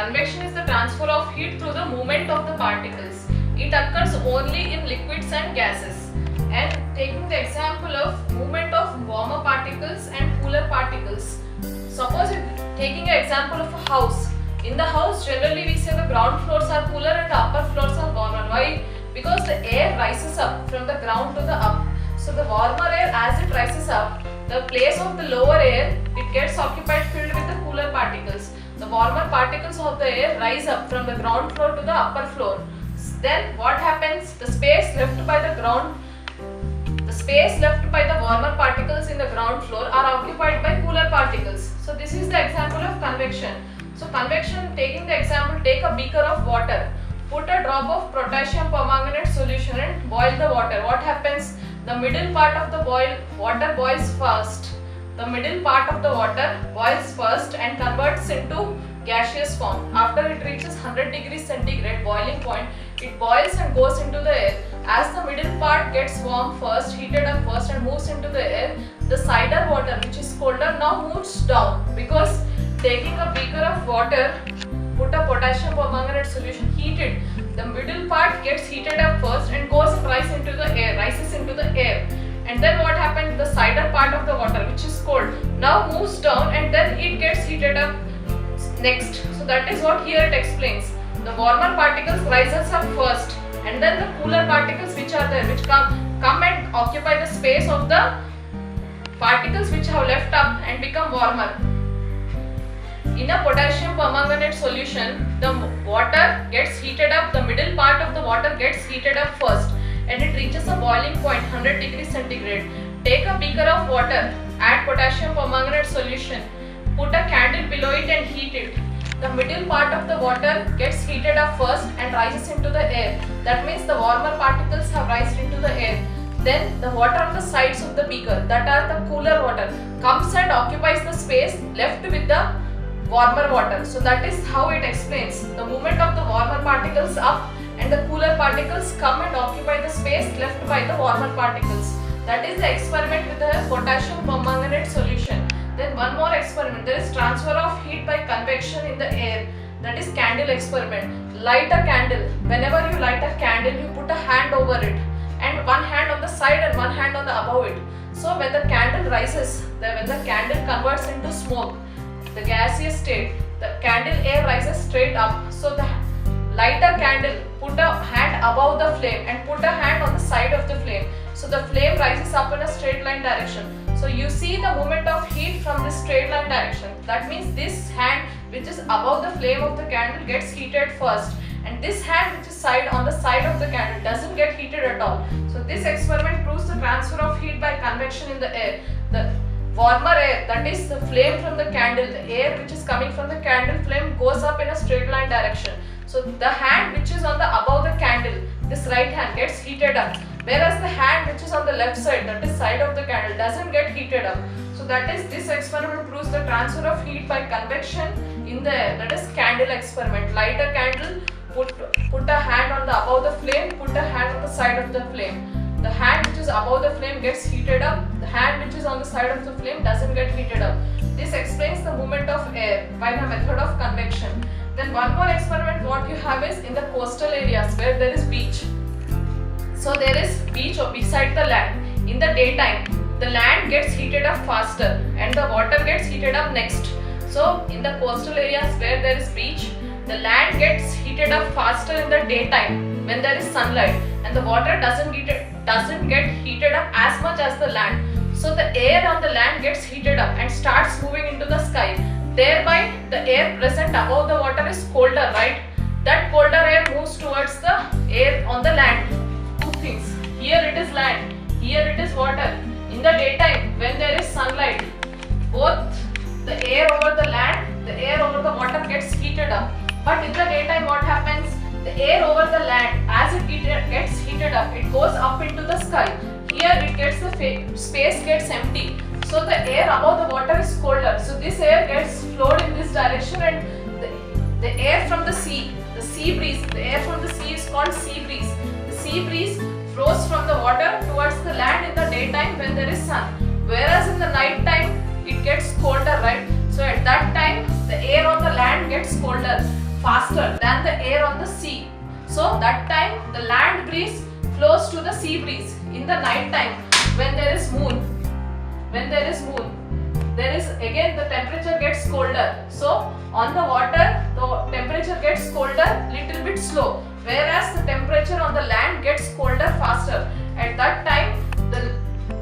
Convection is the transfer of heat through the movement of the particles. It occurs only in liquids and gases. And taking the example of movement of warmer particles and cooler particles. Suppose taking an example of a house. In the house, generally we say the ground floors are cooler and the upper floors are warmer. Why? Because the air rises up from the ground to the up. So the warmer air, as it rises up, the place of the lower air, it gets occupied, filled with the cooler particles. The warmer particles of the air rise up from the ground floor to the upper floor. Then what happens? The space left by the warmer particles in the ground floor are occupied by cooler particles. So this is the example of convection. So convection, taking the example, take a beaker of water. Put a drop of potassium permanganate solution and boil the water. What happens? The middle part of the water boils first. The middle part of the water boils first and converts into gaseous form. After it reaches 100 degrees centigrade boiling point, it boils and goes into the air. As the middle part gets warm first, heated up first and moves into the air, the cider water, which is colder, now moves down, because taking a beaker of water, put a potassium permanganate solution, heat it. The middle part gets heated up first and rises into the air. And then what happens? The cider part of the water, which is cold, now moves down and then it gets heated up next. So that is what here it explains. The warmer particles rises up first, and then the cooler particles which are there, which come and occupy the space of the particles which have left up and become warmer. In a potassium permanganate solution, the water gets heated up, the middle part of the water gets heated up first and it reaches a boiling point 100 degrees centigrade. Take a beaker of water, add potassium permanganate solution, put a candle below it and heat it. The middle part of the water gets heated up first and rises into the air. That means the warmer particles have risen into the air. Then the water on the sides of the beaker, that are the cooler water, comes and occupies the space left with the warmer water. So that is how it explains the movement of the warmer particles up and the cooler particles come and occupy the space left by the warmer particles. That is the experiment with the potassium permanganate solution. Then one more experiment, there is transfer of heat by convection in the air. That is candle experiment. Light a candle. Whenever you light a candle, you put a hand over it and one hand on the side and one hand on the above it. So when the candle rises, when the candle converts into smoke, the gaseous state, the candle air rises straight up. So the light a candle, put a hand above the flame and put a hand on the side of the flame. So the flame rises up in a straight line direction. So you see the movement of heat from this straight line direction. That means this hand which is above the flame of the candle gets heated first, and this hand which is on the side of the candle doesn't get heated at all. So this experiment proves the transfer of heat by convection in the air. The warmer air, that is the flame from the candle, the air which is coming from the candle flame goes up in a straight line direction. So the hand which is on the above the candle, this right hand, gets heated up, whereas the hand which is on the left side, that is side of the candle, doesn't get heated up. So that is, this experiment proves the transfer of heat by convection in the air. That is candle experiment. Light a candle, put a hand on the above the flame, put a hand on the side of the flame. The hand which is above the flame gets heated up, the hand which is on the side of the flame doesn't get heated up. This explains the movement of air by the method of convection. Then one more experiment what you have is in the coastal areas where there is beach. So there is beach beside the land. In the daytime, the land gets heated up faster and the water gets heated up next. So in the coastal areas where there is beach, the land gets heated up faster in the daytime when there is sunlight, and the water doesn't get heated up as much as the land. So the air on the land gets heated up and starts moving into the sky. Thereby the air present above the water is colder, right? That colder air moves towards the air on the land. Two things. Here it is land, here it is water. In the daytime when there is sunlight, both the air over the land, the air over the water gets heated up. But in the daytime what happens? The air over the land, as it gets heated up, it goes up into the sky. Here it gets the space gets empty. So the air above the water is colder. So this air gets flowed in this direction, and the air from the sea breeze, the air from the sea is called sea breeze. The sea breeze flows from the water towards the land in the daytime when there is sun. Whereas in the night time it gets colder, right? So at that time the air on the land gets colder. faster than the air on the sea. So that time the land breeze flows to the sea breeze. In the night time, when there is moon, there is again the temperature gets colder. So on the water, the temperature gets colder little bit slow, whereas the temperature on the land gets colder faster. At that time,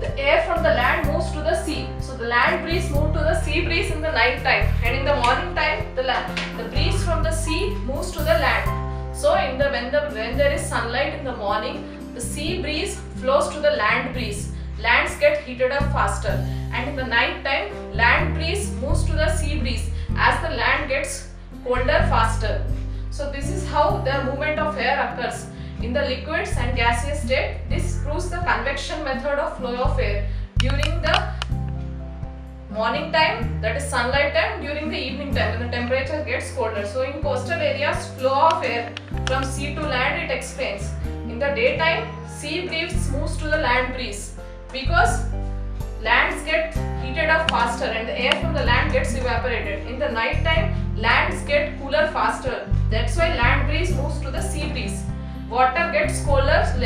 the air from the land moves to the sea. So the land breeze moves to the sea breeze in the night time, and in the morning time, the breeze from the sea moves to the land. So when there is sunlight in the morning, the sea breeze flows to the land breeze. Lands get heated up faster, and in the night time, land breeze moves to the sea breeze as the land gets colder faster. So this is how the movement of air occurs in the liquids and gaseous state. This proves the convection method of flow of air during the morning time, that is sunlight time, during the evening time when the temperature gets colder. So in coastal areas, flow of air from sea to land, it explains. In the daytime, sea breeze moves to the land breeze because lands get heated up faster and the air from the land gets evaporated. In the night time, lands get cooler faster. That's why land breeze moves to the sea breeze. Water gets cooler in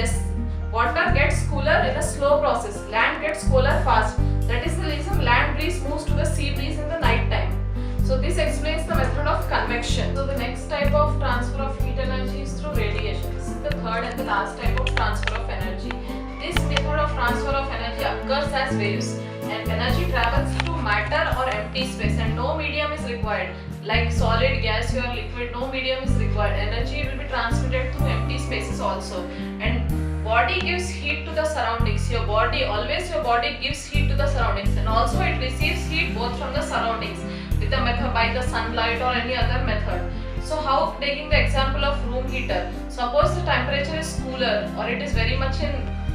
a slow process. Land gets cooler fast. That is the reason land breeze moves to the sea breeze in the night time. So this explains the method of convection. So the next type of transfer of heat energy is through radiation. This is the third and the last type of transfer of energy. This method of transfer of energy occurs as waves, and energy travels through matter or empty space, and no medium is required. Like solid, gas or liquid, no medium is required. Energy will be transmitted through empty spaces also. And body gives heat to the surroundings. Your body gives heat to the surroundings, and also it receives heat both from the surroundings with the method by the sunlight or any other method. So how, taking the example of room heater, suppose the temperature is cooler or it is very much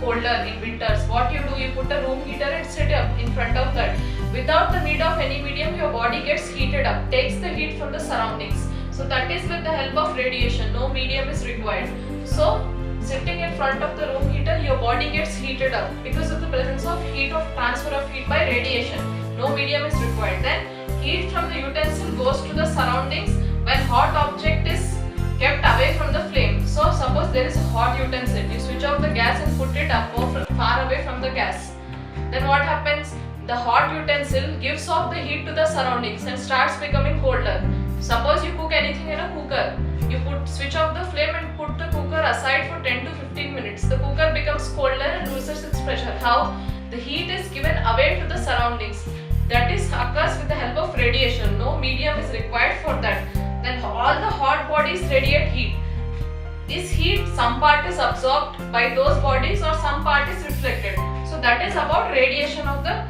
colder in winters, what you do, you put a room heater and sit up in front of that. Without the need of any medium, your body gets heated up, takes the heat from the surroundings. So that is with the help of radiation, no medium is required. So sitting in front of the room heater, your body gets heated up because of the presence of heat, of transfer of heat by radiation. No medium is required. Then heat from the utensil goes to the surroundings when hot object is kept away from the flame. So suppose there is a hot utensil, you switch off the gas and put it up or far away from the gas. Then what happens? The hot utensil gives off the heat to the surroundings and starts becoming colder. Suppose you cook anything in a cooker, you switch off the flame and put the cooker aside for 10 to 15 minutes. The cooker becomes colder and loses its pressure. How? The heat is given away to the surroundings. That is occurs with the help of radiation. No medium is required for that. Then all the hot bodies radiate heat. This heat, some part is absorbed by those bodies or some part is reflected. So that is about radiation of the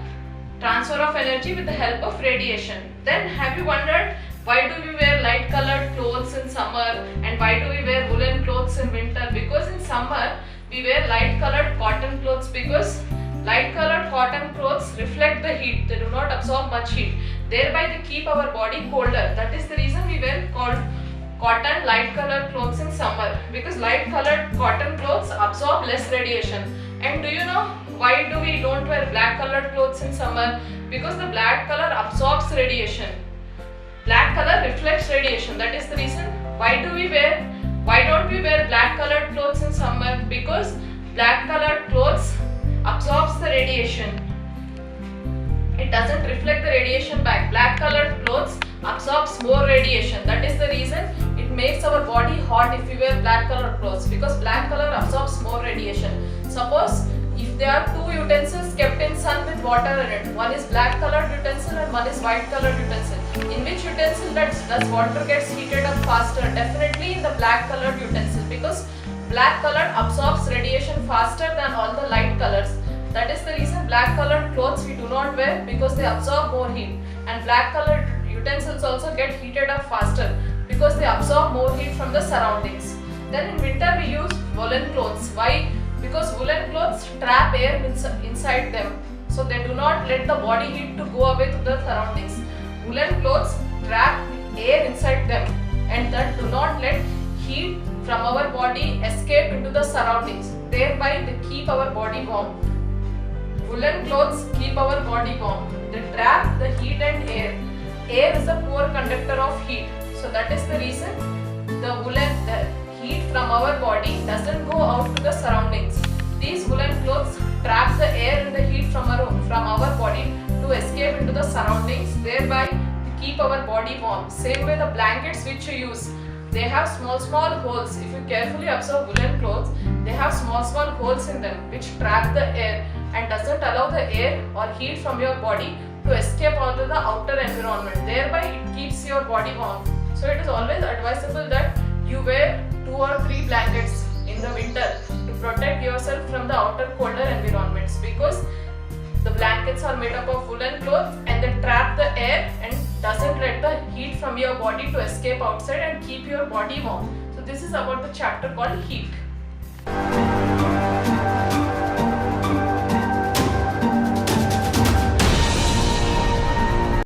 transfer of energy with the help of radiation. Then have you wondered why do we wear light colored clothes in summer and why do we wear woolen clothes in winter? Because in summer we wear light colored cotton clothes because light colored cotton clothes reflect the heat. They do not absorb much heat. Thereby they keep our body colder. That is the reason we wear cotton light colored clothes in summer, because light colored cotton clothes absorb less radiation. And do you know why do we don't wear black colored clothes in summer? Because the black color absorbs radiation. Black color reflects radiation. That is the reason. Why don't we wear black colored clothes in summer? Because black colored clothes absorbs the radiation. It doesn't reflect the radiation back. Black colored clothes absorbs more radiation. That is the reason it makes our body hot if we wear black colored clothes, because black color absorbs more radiation. Suppose if there are two utensils kept in sun with water in it, one is black colored utensil and one is white colored utensil. In which utensil does water gets heated up faster? Definitely in the black colored utensil, because black color absorbs radiation faster than all the light colors. That is the reason black colored clothes we do not wear, because they absorb more heat, and black colored utensils also get heated up faster because they absorb more heat from the surroundings. Then in winter we use woolen clothes. Why? Because woolen clothes trap air inside them, so they do not let the body heat to go away to the surroundings. Woolen clothes trap air inside them and that do not let heat from our body escape into the surroundings. Thereby they keep our body warm. Woolen clothes keep our body warm. They trap the heat and air. Air is a poor conductor of heat. So that is the reason the heat from our body doesn't go out to the surroundings. These woolen clothes trap the air and the heat from our body to escape into the surroundings, thereby to keep our body warm. Same way the blankets which you use, they have small holes. If you carefully observe woolen clothes, they have small holes in them which trap the air and doesn't allow the air or heat from your body to escape onto the outer environment. Thereby it keeps your body warm. So it is always advisable that you wear 2 or 3 blankets in the winter to protect yourself from the outer colder environments, because the blankets are made up of woolen clothes and they trap the air and doesn't let the heat from your body to escape outside and keep your body warm. So this is about the chapter called heat.